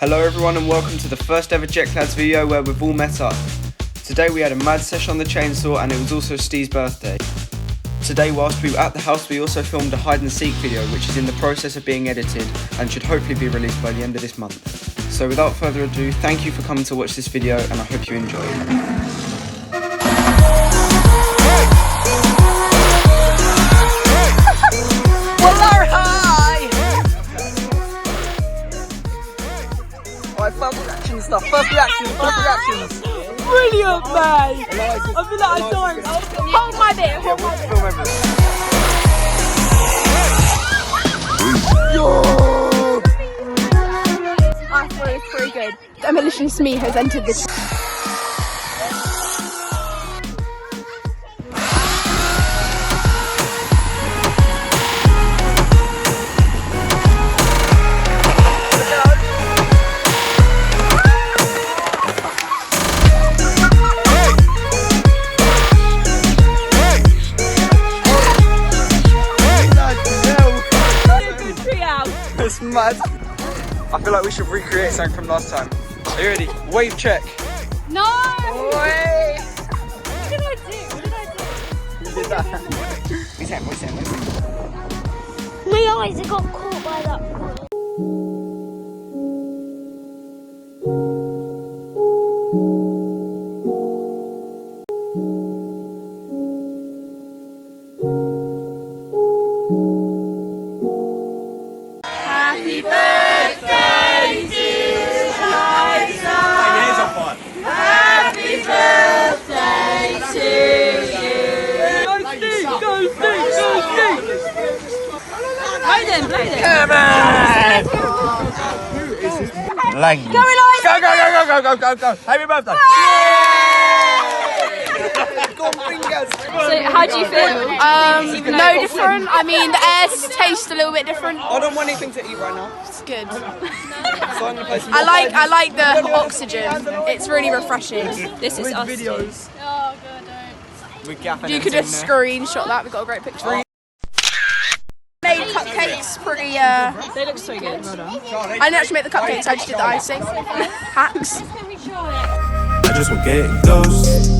Hello everyone and welcome to the first ever JetClads video where we've all met up. Today we had a mad session on the chainsaw and it was also Steve's birthday. Today whilst we were at the house we also filmed a hide and seek video which is in the process of being edited and should hopefully be released by the end of this month. So without further ado, thank you for coming to watch this video and I hope you enjoy it. First reaction stuff, first reactions. Brilliant, man! I feel like I don't. Hold my bit, hold my bit. I thought it was pretty good. Demolition Smee has entered this. It's mad. I feel like we should recreate something from last time. Are you ready? Wave check. No! Wave! What did I do? You did that. We sent. My eyes got caught by that. Happy birthday to Liza. Happy birthday to you. Go Steve! Play them. Come on! Lang. Go Eliza! Go. Happy birthday! So how do you feel? No different. I mean, the air tastes a little bit different. I don't want anything to eat right now. It's good. So I'm gonna play some I like the oxygen. It's really refreshing. This is us. videos. Oh god, We're gapping you could just screenshot that. We've got a great picture. Made cupcakes pretty. They look so good. Well done. I didn't actually make the cupcakes. I just did the icing. Hacks. I just want getting close.